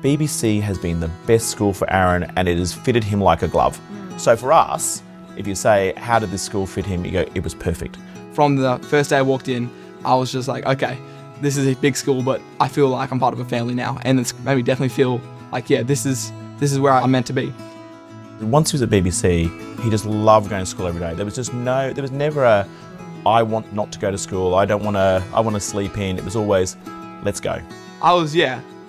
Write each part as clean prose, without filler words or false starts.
BBC has been the best school for Aaron, and it has fitted him like a glove. So for us, if you say, how did this school fit him? You go, it was perfect. From the first day I walked in, I was just like, okay, this is a big school, but I feel like I'm part of a family now. And it's made me definitely feel like, yeah, this is where I'm meant to be. Once he was at BBC, he just loved going to school every day. There was never a, I want not to go to school, I want to sleep in. It was always, let's go. I was,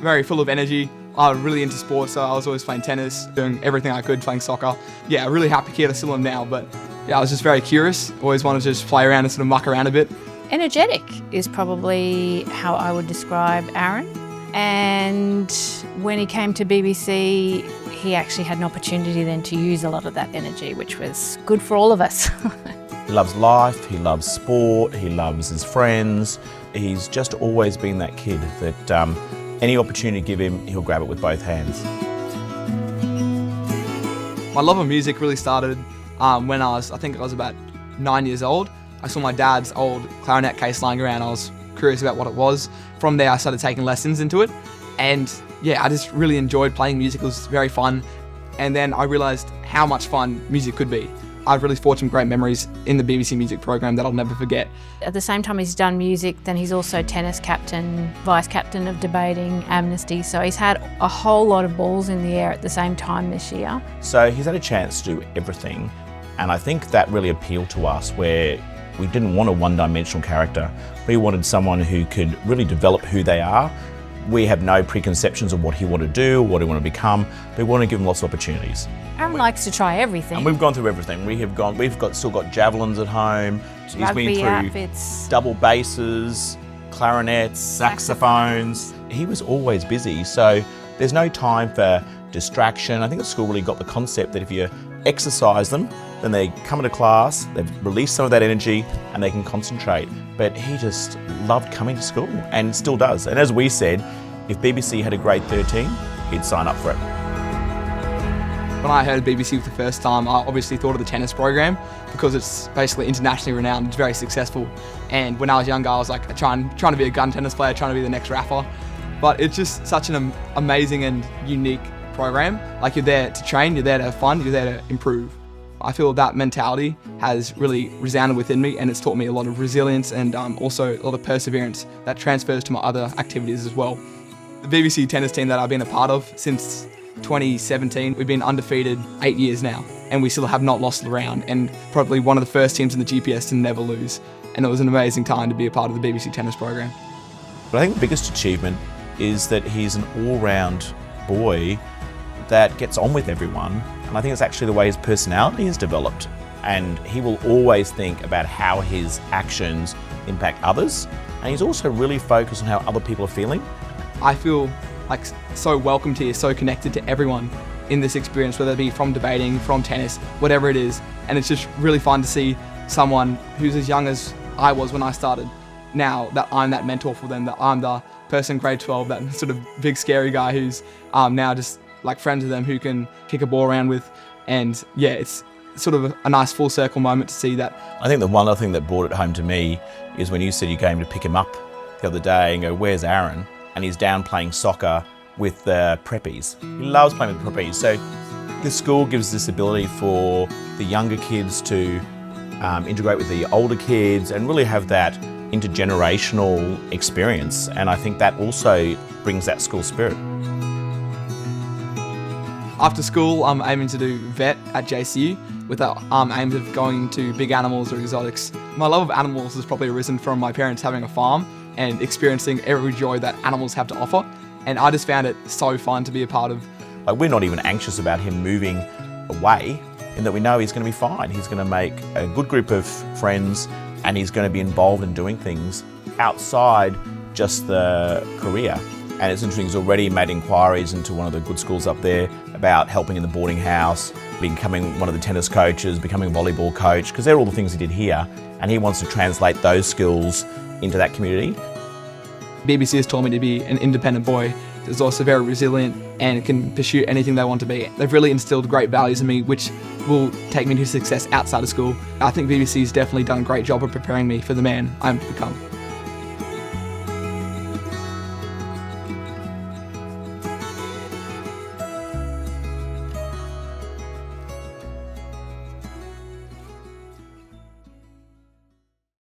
very full of energy. I was really into sports, so I was always playing tennis, doing everything I could, playing soccer. Yeah, a really happy kid, I still am now, but yeah, I was just very curious. Always wanted to just play around and sort of muck around a bit. Energetic is probably how I would describe Aaron. And when he came to BBC, he actually had an opportunity then to use a lot of that energy, which was good for all of us. He loves life, he loves sport, he loves his friends. He's just always been that kid that any opportunity to give him, he'll grab it with both hands. My love of music really started when I think I was about 9 years old. I saw my dad's old clarinet case lying around. I was curious about what it was. From there, I started taking lessons into it. And yeah, I just really enjoyed playing music. It was very fun. And then I realized how much fun music could be. I've really forged some great memories in the BBC music program that I'll never forget. At the same time he's done music, then he's also tennis captain, vice captain of debating, Amnesty. So he's had a whole lot of balls in the air at the same time this year. So he's had a chance to do everything. And I think that really appealed to us, where we didn't want a one-dimensional character. We wanted someone who could really develop who they are. We have no preconceptions of what he wanted to do, what he wanted to become. We want to give him lots of opportunities. Aaron likes to try everything. And we've gone through everything. Still got javelins at home. He's been through outfits, double basses, clarinets, saxophones. He was always busy, so there's no time for distraction. I think the school really got the concept that if you exercise them, then they come into class, they've released some of that energy and they can concentrate. But he just loved coming to school and still does. And as we said, if BBC had a grade 13, he'd sign up for it. When I heard BBC for the first time, I obviously thought of the tennis program because it's basically internationally renowned, it's very successful. And when I was younger, I was like trying to be a gun tennis player, trying to be the next Rafa. But it's just such an amazing and unique program. Like, you're there to train, you're there to have fun, you're there to improve. I feel that mentality has really resounded within me, and it's taught me a lot of resilience and also a lot of perseverance that transfers to my other activities as well. The BBC tennis team that I've been a part of since 2017, we've been undefeated 8 years now, and we still have not lost a round, and probably one of the first teams in the GPS to never lose. And it was an amazing time to be a part of the BBC tennis program. But I think the biggest achievement is that he's an all-round boy that gets on with everyone. And I think it's actually the way his personality has developed. And he will always think about how his actions impact others. And he's also really focused on how other people are feeling. I feel like so welcomed here, so connected to everyone in this experience, whether it be from debating, from tennis, whatever it is. And it's just really fun to see someone who's as young as I was when I started, now that I'm that mentor for them, that I'm the person in grade 12, that sort of big scary guy who's now just like friends with them who can kick a ball around with. And yeah, it's sort of a nice full circle moment to see that. I think the one other thing that brought it home to me is when you said you came to pick him up the other day and go, where's Aaron? And he's down playing soccer with the preppies. He loves playing with the preppies. So the school gives this ability for the younger kids to integrate with the older kids and really have that intergenerational experience. And I think that also brings that school spirit. After school, I'm aiming to do vet at JCU with the aims of going to big animals or exotics. My love of animals has probably arisen from my parents having a farm and experiencing every joy that animals have to offer. And I just found it so fun to be a part of. Like, we're not even anxious about him moving away, in that we know he's going to be fine. He's going to make a good group of friends and he's going to be involved in doing things outside just the career. And it's interesting, he's already made inquiries into one of the good schools up there about helping in the boarding house, becoming one of the tennis coaches, becoming a volleyball coach, because they're all the things he did here. And he wants to translate those skills into that community. BBC has taught me to be an independent boy that's also very resilient and can pursue anything they want to be. They've really instilled great values in me, which will take me to success outside of school. I think BBC has definitely done a great job of preparing me for the man I'm to become.